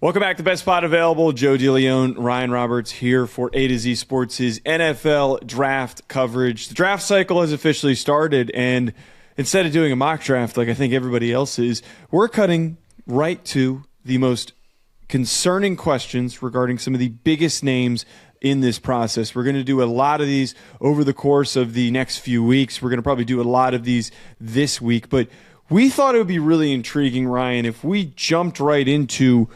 Welcome back to Best Spot Available. Joe DeLeone, Ryan Roberts here for A to Z Sports' NFL draft coverage. The draft cycle has officially started, and instead of doing a mock draft like I think everybody else is, we're cutting right to the most concerning questions regarding some of the biggest names in this process. We're going to do a lot of these over the course of the next few weeks. We're going to probably do a lot of these this week, but we thought it would be really intriguing, Ryan, if we jumped right into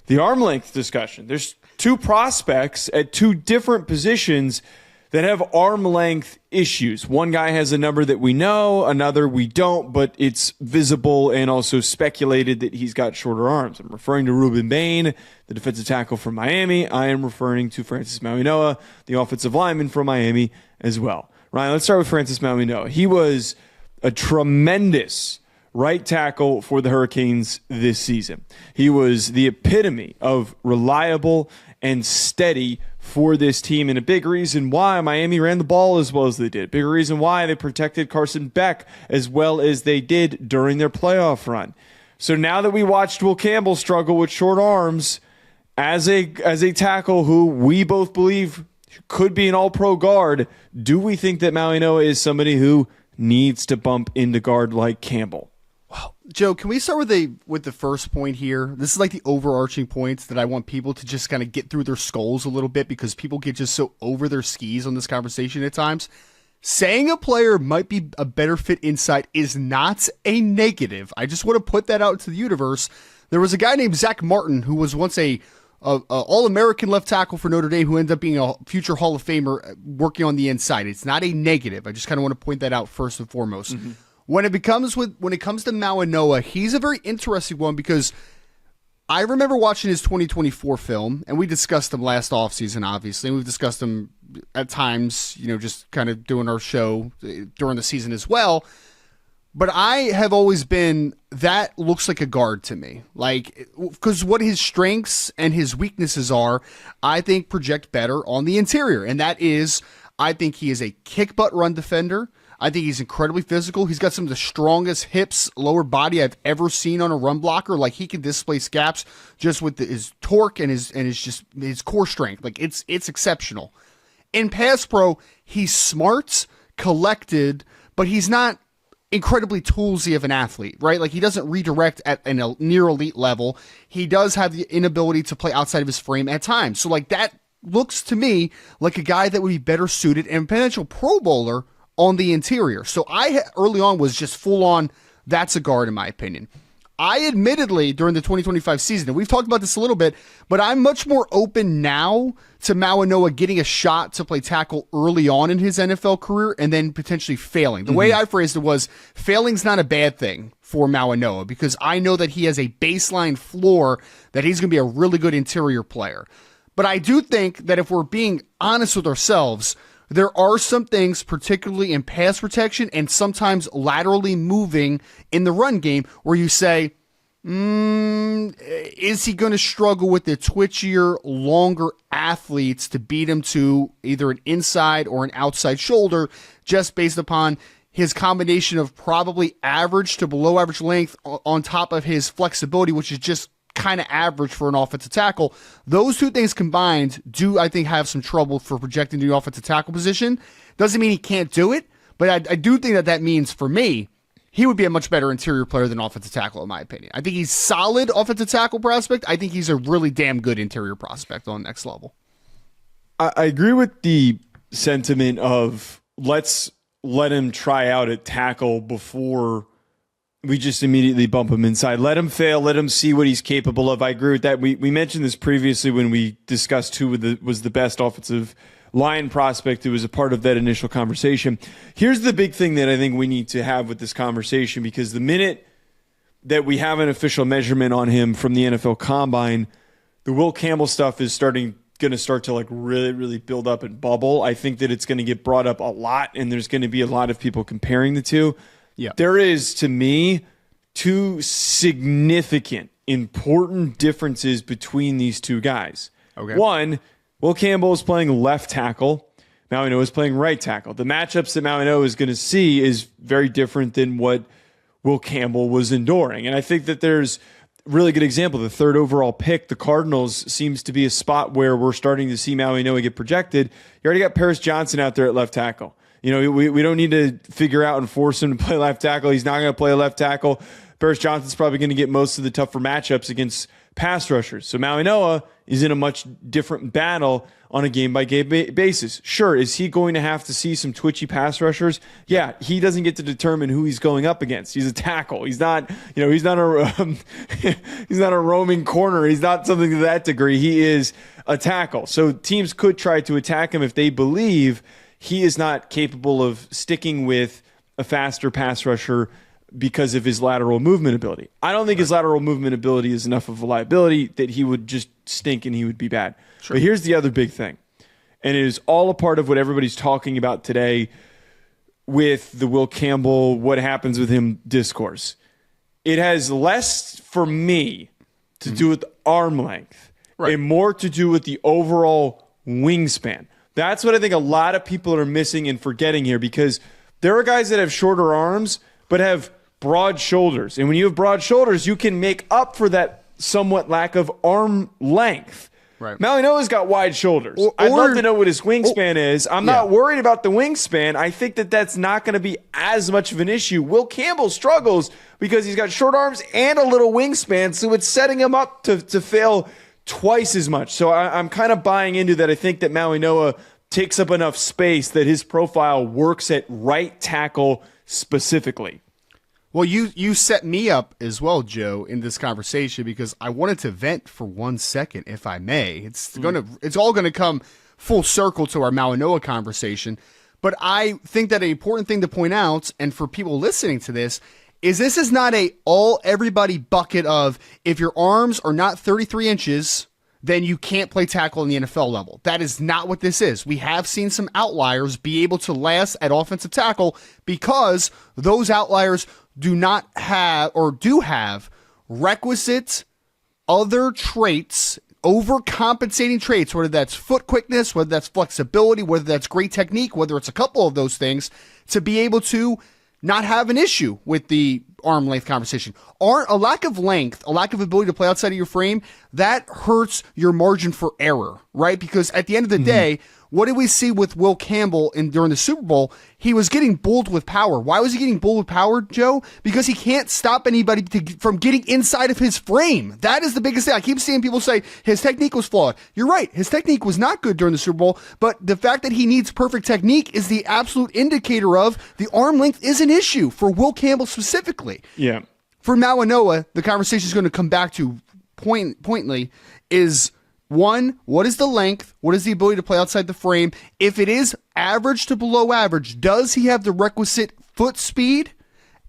the arm length discussion. There's two prospects at two different positions that have arm length issues. One guy has a number that we know, another we don't, but it's visible and also speculated that he's got shorter arms. I'm referring to Rueben Bain, the defensive tackle from Miami. I am referring to Francis Mauigoa, the offensive lineman from Miami as well. Ryan, let's start with Francis Mauigoa. He was a tremendous right tackle for the Hurricanes this season. He was the epitome of reliable and steady for this team, and a big reason why Miami ran the ball as well as they did. Big reason why they protected Carson Beck as well as they did during their playoff run. So now that we watched Will Campbell struggle with short arms as a tackle who we both believe could be an all-pro guard, do we think that Mauigoa is somebody who needs to bump into guard like Campbell? Wow. Joe, can we start with the first point here? This is like the overarching points that I want people to just kind of get through their skulls a little bit, because people get just so over their skis on this conversation at times. Saying a player might be a better fit inside is not a negative. I just want to put that out into the universe. There was a guy named Zach Martin who was once a All-American left tackle for Notre Dame who ended up being a future Hall of Famer working on the inside. It's not a negative. I just kind of want to point that out first and foremost. Mm-hmm. When it comes to Mauigoa, he's a very interesting one, because I remember watching his 2024 film, and we discussed him last offseason, obviously, and we've discussed him at times, just kind of doing our show during the season as well. But I have always been, that looks like a guard to me. Because what his strengths and his weaknesses are, I think project better on the interior. And that is, I think he is a kick butt run defender. I think he's incredibly physical. He's got some of the strongest hips, lower body I've ever seen on a run blocker. He can displace gaps just with his torque and his core strength. It's exceptional. In pass pro, he's smart, collected, but he's not incredibly toolsy of an athlete, right? He doesn't redirect at a near elite level. He does have the inability to play outside of his frame at times. So that looks to me like a guy that would be better suited and a potential Pro Bowler on the interior. So I early on was just full on, that's a guard in my opinion. I admittedly, during the 2025 season, and we've talked about this a little bit, but I'm much more open now to Mauigoa getting a shot to play tackle early on in his NFL career and then potentially failing. The way I phrased it was, failing's not a bad thing for Mauigoa, because I know that he has a baseline floor that he's going to be a really good interior player. But I do think that if we're being honest with ourselves, there are some things, particularly in pass protection and sometimes laterally moving in the run game, where you say, is he going to struggle with the twitchier, longer athletes to beat him to either an inside or an outside shoulder, just based upon his combination of probably average to below average length on top of his flexibility, which is just kind of average for an offensive tackle. Those two things combined do, I think, have some trouble for projecting the offensive tackle position. Doesn't mean he can't do it, but I do think that means, for me, he would be a much better interior player than offensive tackle, in my opinion. I think he's solid offensive tackle prospect. I think he's a really damn good interior prospect on the next level. I agree with the sentiment of let's let him try out at tackle before we just immediately bump him inside. Let him fail. Let him see what he's capable of. I agree with that. We mentioned this previously when we discussed who was the best offensive line prospect who was a part of that initial conversation. Here's the big thing that I think we need to have with this conversation, because the minute that we have an official measurement on him from the NFL Combine, the Will Campbell stuff is going to start to really, really build up and bubble. I think that it's going to get brought up a lot, and there's going to be a lot of people comparing the two. Yeah. There is, to me, two significant, important differences between these two guys. Okay. One, Will Campbell is playing left tackle. Mauigoa is playing right tackle. The matchups that Mauigoa is going to see is very different than what Will Campbell was enduring. And I think that there's really good example. The third overall pick, the Cardinals, seems to be a spot where we're starting to see Mauigoa get projected. You already got Paris Johnson out there at left tackle. You know, we don't need to figure out and force him to play left tackle. He's not going to play left tackle. Paris Johnson's probably going to get most of the tougher matchups against pass rushers. So Mauigoa is in a much different battle on a game-by-game basis. Sure, is he going to have to see some twitchy pass rushers? Yeah, he doesn't get to determine who he's going up against. He's a tackle. He's not, he's not a he's not a roaming corner. He's not something to that degree. He is a tackle. So teams could try to attack him if they believe he is not capable of sticking with a faster pass rusher because of his lateral movement ability. I don't think his lateral movement ability is enough of a liability that he would just stink and he would be bad. Sure. But here's the other big thing, and it is all a part of what everybody's talking about today with the Will Campbell, what happens with him discourse. It has less, for me, to do with arm length and more to do with the overall wingspan. That's what I think a lot of people are missing and forgetting here, because there are guys that have shorter arms but have broad shoulders. And when you have broad shoulders, you can make up for that somewhat lack of arm length. Right. Mauigoa's got wide shoulders. I'd love to know what his wingspan is. I'm not worried about the wingspan. I think that that's not going to be as much of an issue. Will Campbell struggles because he's got short arms and a little wingspan, so it's setting him up to fail twice as much. So I'm kind of buying into that. I think that Mauigoa takes up enough space that his profile works at right tackle specifically. Well, you set me up as well, Joe, in this conversation, because I wanted to vent for 1 second, if I may. It's all gonna come full circle to our Mauigoa conversation. But I think that an important thing to point out, and for people listening to this is not a everybody bucket of, if your arms are not 33 inches, then you can't play tackle in the NFL level. That is not what this is. We have seen some outliers be able to last at offensive tackle because those outliers do not have, or do have, requisite other traits, overcompensating traits, whether that's foot quickness, whether that's flexibility, whether that's great technique, whether it's a couple of those things, to be able to not have an issue with the arm length conversation. A lack of length, a lack of ability to play outside of your frame, that hurts your margin for error, right? Because at the end of the day, what did we see with Will Campbell during the Super Bowl? He was getting bulled with power. Why was he getting bulled with power, Joe? Because he can't stop anybody from getting inside of his frame. That is the biggest thing. I keep seeing people say his technique was flawed. You're right. His technique was not good during the Super Bowl, but the fact that he needs perfect technique is the absolute indicator of the arm length is an issue for Will Campbell specifically. Yeah. For Mauigoa, the conversation is going to come back to pointedly is, one, what is the length? What is the ability to play outside the frame? If it is average to below average, does he have the requisite foot speed,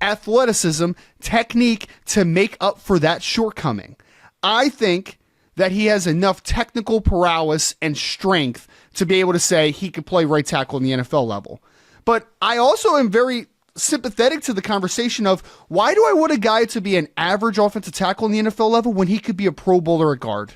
athleticism, technique to make up for that shortcoming? I think that he has enough technical prowess and strength to be able to say he could play right tackle in the NFL level. But I also am very sympathetic to the conversation of, why do I want a guy to be an average offensive tackle in the NFL level when he could be a Pro Bowler at guard?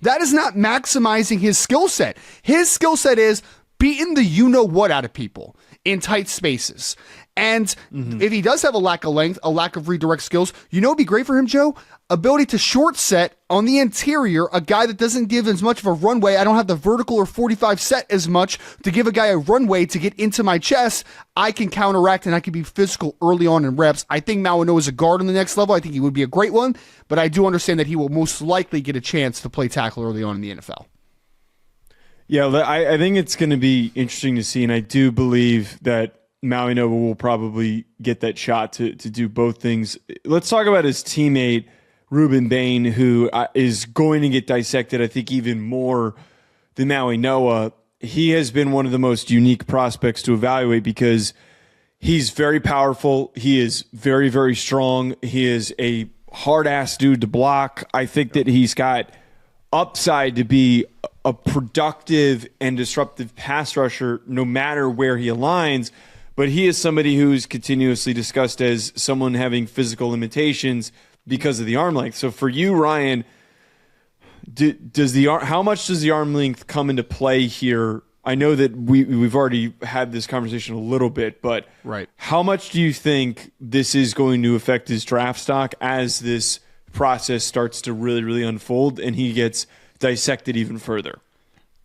That is not maximizing his skill set. His skill set is beating the you-know-what out of people in tight spaces. And if he does have a lack of length, a lack of redirect skills, you know what would be great for him, Joe? Ability to short set on the interior, a guy that doesn't give as much of a runway. I don't have the vertical or 45 set as much to give a guy a runway to get into my chest. I can counteract and I can be physical early on in reps. I think Mauigoa is a guard on the next level. I think he would be a great one, but I do understand that he will most likely get a chance to play tackle early on in the NFL. Yeah, I think it's going to be interesting to see, and I do believe that Mauigoa will probably get that shot to do both things. Let's talk about his teammate, Rueben Bain, who is going to get dissected, I think, even more than Mauigoa. He has been one of the most unique prospects to evaluate because he's very powerful. He is very, very strong. He is a hard-ass dude to block. I think that he's got upside to be a productive and disruptive pass rusher no matter where he aligns. But he is somebody who's continuously discussed as someone having physical limitations because of the arm length. So for you, Ryan, how much does the arm length come into play here? I know that we've already had this conversation a little bit, but how much do you think this is going to affect his draft stock as this process starts to really, really unfold and he gets dissected even further.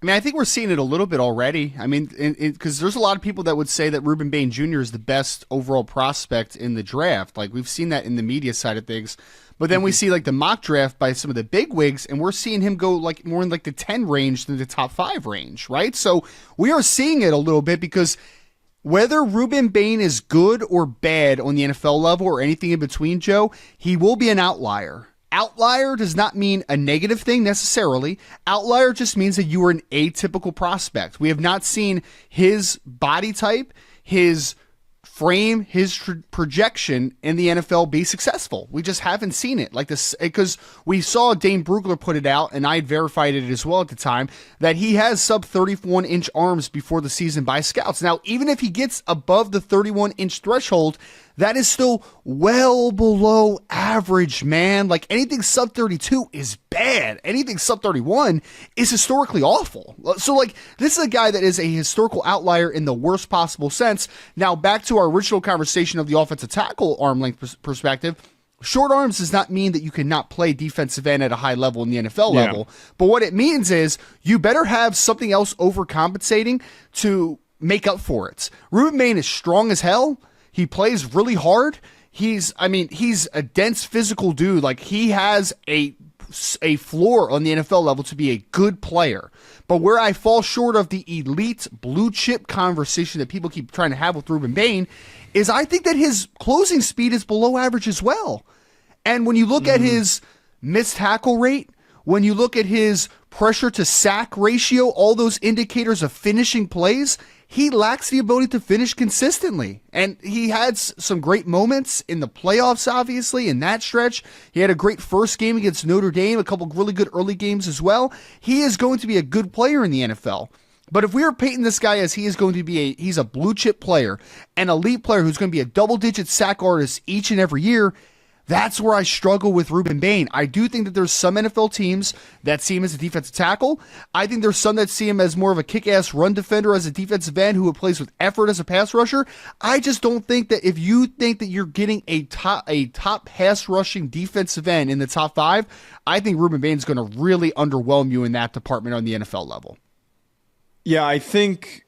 I mean, I think we're seeing it a little bit already. I mean, because there's a lot of people that would say that Rueben Bain Jr. is the best overall prospect in the draft. Like, we've seen that in the media side of things. But then we see, like, the mock draft by some of the big wigs, and we're seeing him go, like, more in, like, the 10 range than the top 5 range, right? So we are seeing it a little bit because whether Rueben Bain is good or bad on the NFL level or anything in between, Joe, he will be an outlier. Outlier does not mean a negative thing necessarily. Outlier just means that you are an atypical prospect. We have not seen his body type, his frame, his projection in the NFL be successful. We just haven't seen it like this, because we saw Dane Brugler put it out, and I had verified it as well at the time, that he has sub 31-inch arms before the season by scouts. Now, even if he gets above the 31-inch threshold, that is still well below average, man. Like, anything sub 32 is bad. Anything sub 31 is historically awful. So, like, this is a guy that is a historical outlier in the worst possible sense. Now, back to our original conversation of the offensive tackle arm length perspective. Short arms does not mean that you cannot play defensive end at a high level in the NFL level. But what it means is you better have something else overcompensating to make up for it. Rueben Bain is strong as hell. He plays really hard. He's a dense physical dude. Like, he has a floor on the NFL level to be a good player. But where I fall short of the elite blue chip conversation that people keep trying to have with Rueben Bain is I think that his closing speed is below average as well. And when you look at his missed tackle rate, when you look at his pressure to sack ratio, all those indicators of finishing plays, he lacks the ability to finish consistently. And he had some great moments in the playoffs, obviously, in that stretch. He had a great first game against Notre Dame, a couple really good early games as well. He is going to be a good player in the NFL. But if we are painting this guy as he's a blue chip player, an elite player who's going to be a double-digit sack artist each and every year, that's where I struggle with Rueben Bain. I do think that there's some NFL teams that see him as a defensive tackle. I think there's some that see him as more of a kick-ass run defender as a defensive end who plays with effort as a pass rusher. I just don't think that if you think that you're getting a top pass rushing defensive end in the top 5, I think Rueben Bain is going to really underwhelm you in that department on the NFL level. Yeah, I think,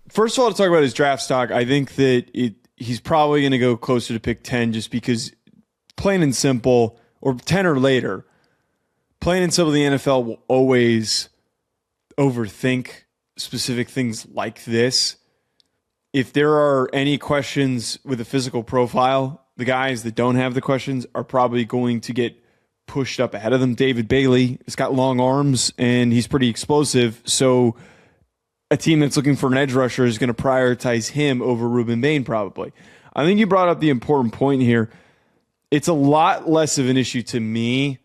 first of all, to talk about his draft stock, I think that he's probably going to go closer to pick 10 just because, plain and simple, or 10 or later, plain and simple, the NFL will always overthink specific things like this. If there are any questions with a physical profile, the guys that don't have the questions are probably going to get pushed up ahead of them. David Bailey has got long arms, and he's pretty explosive, so a team that's looking for an edge rusher is going to prioritize him over Rueben Bain probably. I think you brought up the important point here. It's a lot less of an issue to me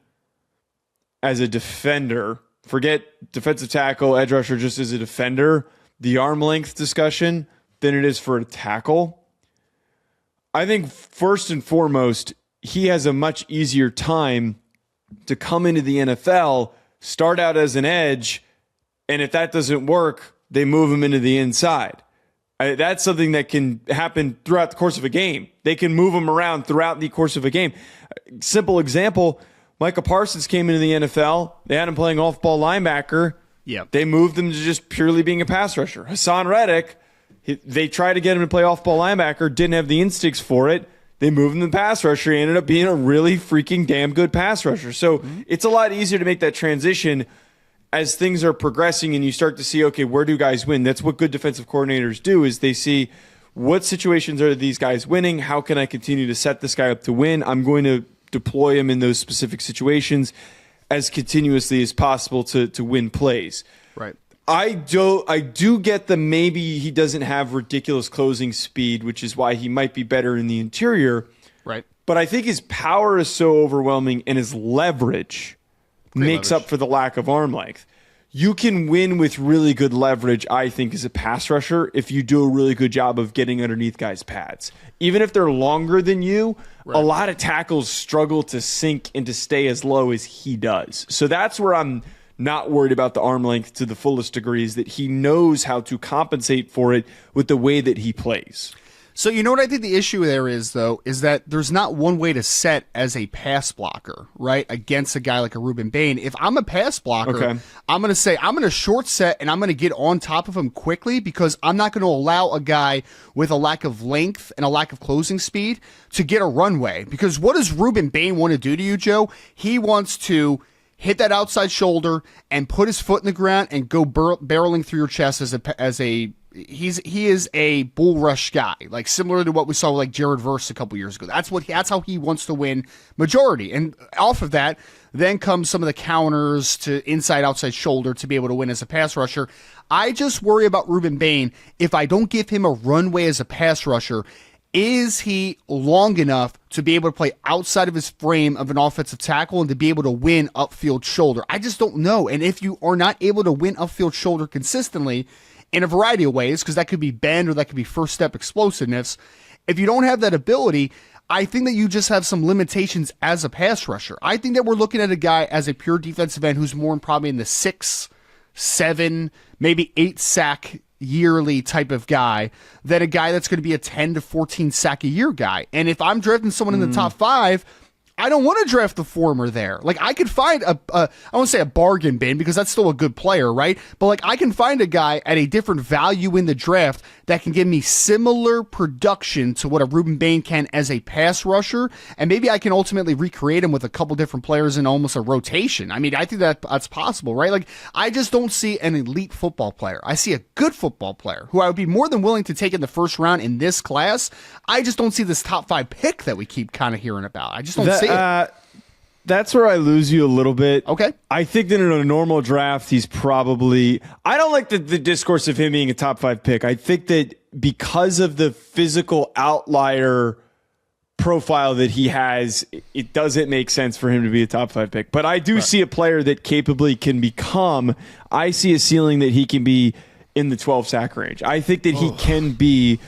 as a defender. Forget defensive tackle, edge rusher, just as a defender, the arm length discussion, than it is for a tackle. I think first and foremost, he has a much easier time to come into the NFL, start out as an edge, and if that doesn't work, they move him into the inside. That's something that can happen throughout the course of a game. They can move him around throughout the course of a game. Simple example, Micah Parsons came into the NFL. They had him playing off-ball linebacker. Yep. They moved him to just purely being a pass rusher. Hassan Reddick, they tried to get him to play off-ball linebacker, didn't have the instincts for it. They moved him to pass rusher. He ended up being a really freaking damn good pass rusher. So it's a lot easier to make that transition as things are progressing and you start to see, okay, where do guys win? That's what good defensive coordinators do, is they see what situations are these guys winning? How can I continue to set this guy up to win? I'm going to deploy him in those specific situations as continuously as possible to win plays. Right. I do get that maybe he doesn't have ridiculous closing speed, which is why he might be better in the interior. Right. But I think his power is so overwhelming and his leverage makes up for the lack of arm length. You can win with really good leverage, I think, as a pass rusher if you do a really good job of getting underneath guys' pads. Even if they're longer than you, a lot of tackles struggle to sink and to stay as low as he does. So that's where I'm not worried about the arm length to the fullest degree, is that he knows how to compensate for it with the way that he plays. So you know what I think the issue there is, though, is that there's not one way to set as a pass blocker, right, against a guy like a Rueben Bain. If I'm a pass blocker, I'm going to say I'm going to short set and I'm going to get on top of him quickly because I'm not going to allow a guy with a lack of length and a lack of closing speed to get a runway. Because what does Rueben Bain want to do to you, Joe? He wants to hit that outside shoulder and put his foot in the ground and go barreling through your chest he is a bull rush guy, like similar to what we saw with like Jared Verse a couple years ago. That's how he wants to win majority. And off of that, then comes some of the counters to inside outside shoulder to be able to win as a pass rusher. I just worry about Rueben Bain. If I don't give him a runway as a pass rusher, is he long enough to be able to play outside of his frame of an offensive tackle and to be able to win upfield shoulder? I just don't know. And if you are not able to win upfield shoulder consistently, in a variety of ways, because that could be bend or that could be first step explosiveness. If you don't have that ability, I think that you just have some limitations as a pass rusher. I think that we're looking at a guy as a pure defensive end who's more probably in the 6, 7, maybe 8 sack yearly type of guy than a guy that's going to be a 10 to 14 sack a year guy. And if I'm drafting someone in the top 5, I don't want to draft the former there. Like, I could find I won't say a bargain bin because that's still a good player, right? But like, I can find a guy at a different value in the draft that can give me similar production to what a Rueben Bain can as a pass rusher, and maybe I can ultimately recreate him with a couple different players in almost a rotation. I mean, I think that's possible, right? Like, I just don't see an elite football player. I see a good football player who I would be more than willing to take in the first round in this class. I just don't see this top 5 pick that we keep kind of hearing about. I just don't see it. That's where I lose you a little bit. Okay. I think that in a normal draft, he's probably... I don't like the discourse of him being a top 5 pick. I think that because of the physical outlier profile that he has, it doesn't make sense for him to be a top 5 pick. But I do see a player that capably can become... I see a ceiling that he can be in the 12 sack range. I think that he can be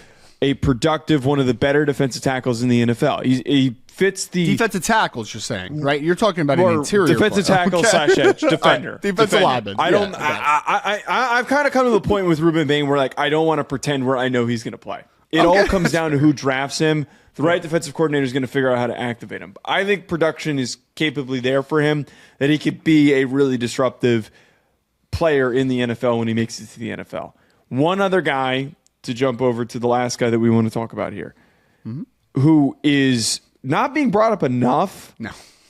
a productive, one of the better defensive tackles in the NFL. He fits the defensive tackles. You're saying, right? You're talking about an interior defensive tackle slash edge defender. Right. Defensive lineman. I've kind of come to the point with Rueben Bain where like I don't want to pretend where I know he's going to play. It all comes down to who drafts him. The right defensive coordinator is going to figure out how to activate him. I think production is capably there for him, that he could be a really disruptive player in the NFL when he makes it to the NFL. One other guy to jump over to the last guy that we want to talk about here, who is not being brought up enough,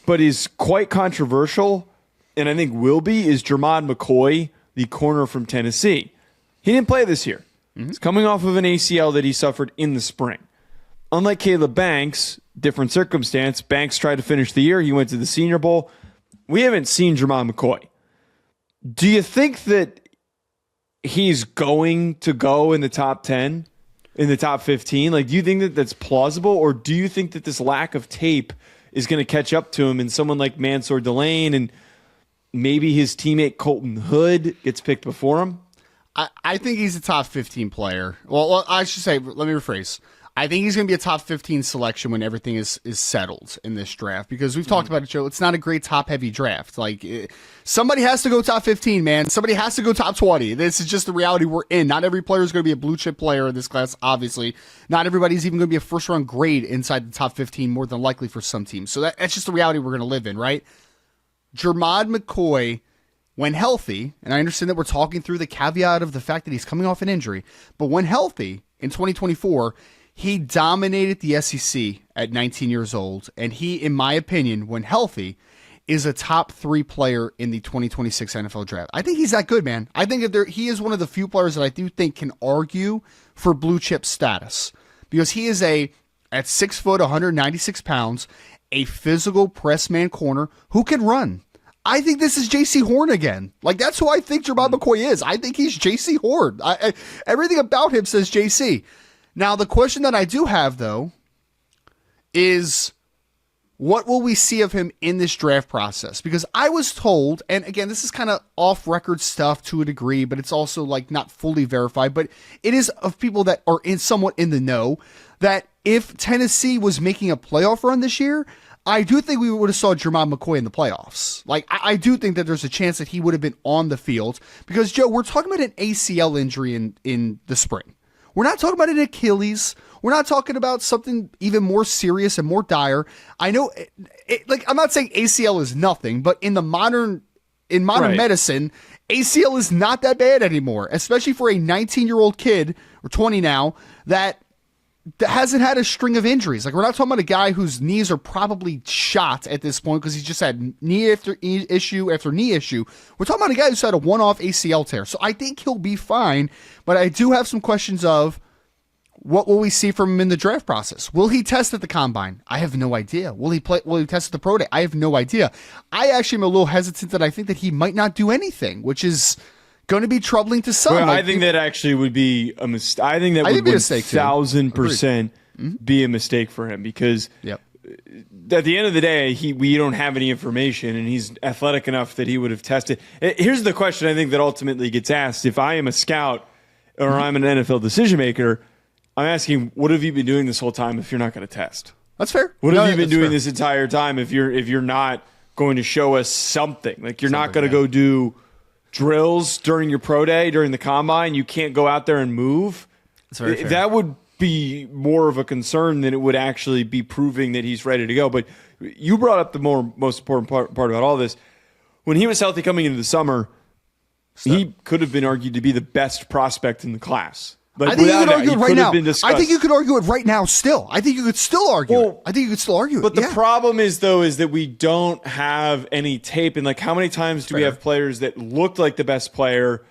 but is quite controversial, and I think will be, is Jermod McCoy, the corner from Tennessee. He didn't play this year. He's coming off of an ACL that he suffered in the spring. Unlike Caleb Banks, different circumstance. Banks tried to finish the year. He went to the Senior Bowl. We haven't seen Jermod McCoy. Do you think that he's going to go in the top 10? In the top 15? Like, do you think that that's plausible, or do you think that this lack of tape is going to catch up to him and someone like Mansour DeLeone and maybe his teammate Colton Hood gets picked before him? I think he's a top 15 player. Well, I should say, let me rephrase. I think he's going to be a top 15 selection when everything is settled in this draft, because we've talked about it, Joe. It's not a great top-heavy draft. Like, somebody has to go top 15, man. Somebody has to go top 20. This is just the reality we're in. Not every player is going to be a blue-chip player in this class, obviously. Not everybody's even going to be a first-round grade inside the top 15, more than likely for some teams. So that's just the reality we're going to live in, right? Jermod McCoy, when healthy, and I understand that we're talking through the caveat of the fact that he's coming off an injury, but when healthy in 2024, he dominated the SEC at 19 years old, and he, in my opinion, when healthy, is a top 3 player in the 2026 NFL draft. I think he's that good, man. I think that he is one of the few players that I do think can argue for blue chip status, because he is at 6 foot, 196 pounds, a physical press man corner who can run. I think this is J.C. Horn again. Like, that's who I think Jermod McCoy is. I think he's J.C. Horn. Everything about him says J.C. Now, the question that I do have, though, is what will we see of him in this draft process? Because I was told, and again, this is kind of off-record stuff to a degree, but it's also like not fully verified, but it is of people that are somewhat in the know, that if Tennessee was making a playoff run this year, I do think we would have saw Jermod McCoy in the playoffs. Like, I do think that there's a chance that he would have been on the field, because, Joe, we're talking about an ACL injury in the spring. We're not talking about an Achilles. We're not talking about something even more serious and more dire. I know, I'm not saying ACL is nothing, but in modern medicine, ACL is not that bad anymore, especially for a 19-year-old kid, or 20 now, that hasn't had a string of injuries. Like, we're not talking about a guy whose knees are probably shot at this point because he's just had knee after issue after knee issue. We're talking about a guy who's had a one-off ACL tear. So I think he'll be fine, but I do have some questions of what will we see from him in the draft process? Will he test at the combine? I have no idea. Will he test at the pro day? I have no idea. I actually am a little hesitant that I think that he might not do anything, which is going to be troubling to some. Well, I think that actually would be a mistake. I think that would 1,000% be a mistake for him because at the end of the day, we don't have any information, and he's athletic enough that he would have tested. Here's the question I think that ultimately gets asked. If I am a scout or I'm an NFL decision maker, I'm asking, what have you been doing this whole time if you're not going to test? That's fair. What have you been doing this entire time if you're not going to show us something? Like, you're not going to go do drills during your pro day, during the combine. You can't go out there and move. That's very fair. That would be more of a concern than it would actually be proving that he's ready to go. But you brought up the most important part about all this. When he was healthy coming into the summer, he could have been argued to be the best prospect in the class. Like, I think you could argue it right now. I think you could argue it right now still. I think you could still argue it. I think you could still argue it. But the problem is that we don't have any tape. And, like, how many times do we have players that looked like the best player,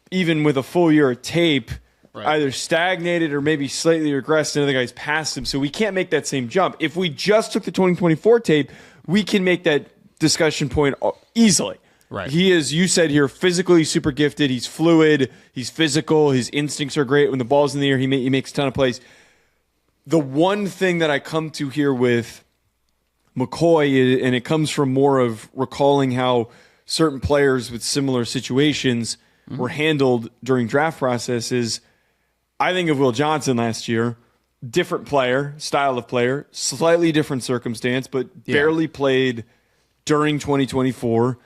even with a full year of tape, either stagnated or maybe slightly regressed, and other guys passed him? So we can't make that same jump. If we just took the 2024 tape, we can make that discussion point easily. Right. He is, you said here, physically super gifted. He's fluid. He's physical. His instincts are great. When the ball's in the air, he makes a ton of plays. The one thing that I come to here with McCoy, and it comes from more of recalling how certain players with similar situations were handled during draft processes. I think of Will Johnson last year. Different player, style of player, slightly different circumstance, but barely played during 2024.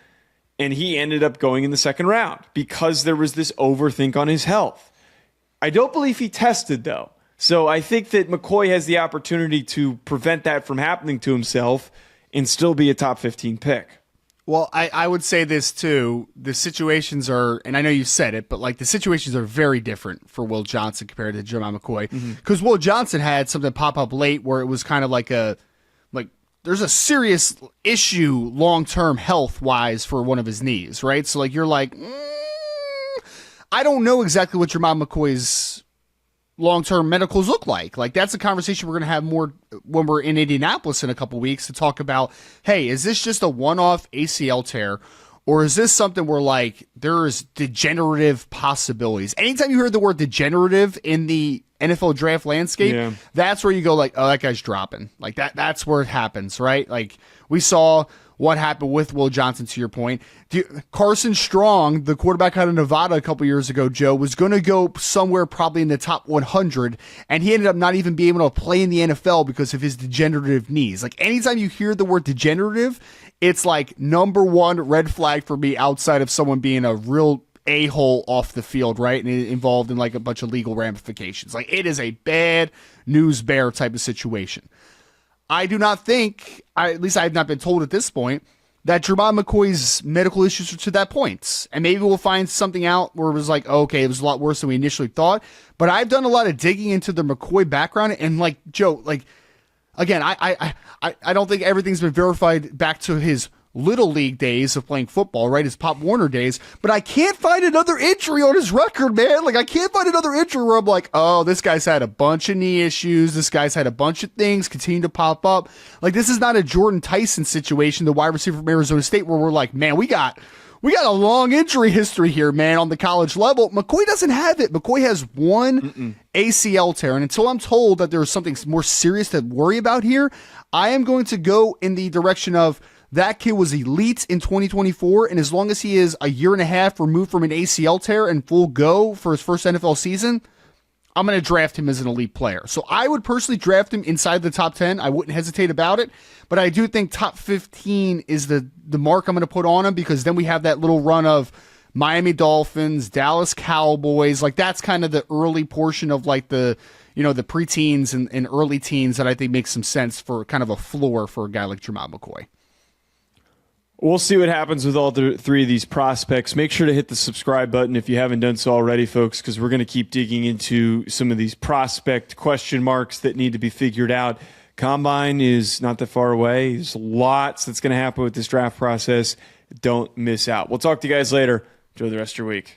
And he ended up going in the second round because there was this overthink on his health. I don't believe he tested, though. So I think that McCoy has the opportunity to prevent that from happening to himself and still be a top 15 pick. Well, I would say this, too. The situations are, and I know you said it, but like the situations are very different for Will Johnson compared to Jermod McCoy. Because Will Johnson had something pop up late where it was kind of like there's a serious issue long-term health-wise for one of his knees, right? So, like, you're like, I don't know exactly what Jermod McCoy's long-term medicals look like. Like, that's a conversation we're going to have more when we're in Indianapolis in a couple weeks to talk about, hey, is this just a one-off ACL tear, or is this something where, like, there's degenerative possibilities? Anytime you hear the word degenerative in the NFL draft landscape, that's where you go like, oh, that guy's dropping. Like that's where it happens, right? Like we saw what happened with Will Johnson, to your point. Carson Strong, the quarterback out of Nevada a couple years ago, Joe, was going to go somewhere probably in the top 100, and he ended up not even being able to play in the NFL because of his degenerative knees. Like anytime you hear the word degenerative, it's like number one red flag for me outside of someone being a real a-hole off the field, right? And involved in like a bunch of legal ramifications. Like it is a bad news bear type of situation. I do not think, at least I have not been told at this point, that Jermod McCoy's medical issues are to that point. And maybe we'll find something out where it was like, okay, it was a lot worse than we initially thought. But I've done a lot of digging into the McCoy background, and like Joe, like again, I don't think everything's been verified back to his Little League days of playing football, right? His Pop Warner days. But I can't find another injury on his record, man. Like, I can't find another injury where I'm like, oh, this guy's had a bunch of knee issues. This guy's had a bunch of things continue to pop up. Like, this is not a Jordan Tyson situation, the wide receiver from Arizona State, where we're like, man, we got a long injury history here, man, on the college level. McCoy doesn't have it. McCoy has one ACL tear. And until I'm told that there's something more serious to worry about here, I am going to go in the direction of that kid was elite in 2024, and as long as he is a year and a half removed from an ACL tear and full go for his first NFL season, I'm going to draft him as an elite player. So I would personally draft him inside the top 10. I wouldn't hesitate about it, but I do think top 15 is the mark I'm going to put on him, because then we have that little run of Miami Dolphins, Dallas Cowboys. Like that's kind of the early portion of like the preteens and early teens that I think makes some sense for kind of a floor for a guy like Jermod McCoy. We'll see what happens with all three of these prospects. Make sure to hit the subscribe button if you haven't done so already, folks, because we're going to keep digging into some of these prospect question marks that need to be figured out. Combine is not that far away. There's lots that's going to happen with this draft process. Don't miss out. We'll talk to you guys later. Enjoy the rest of your week.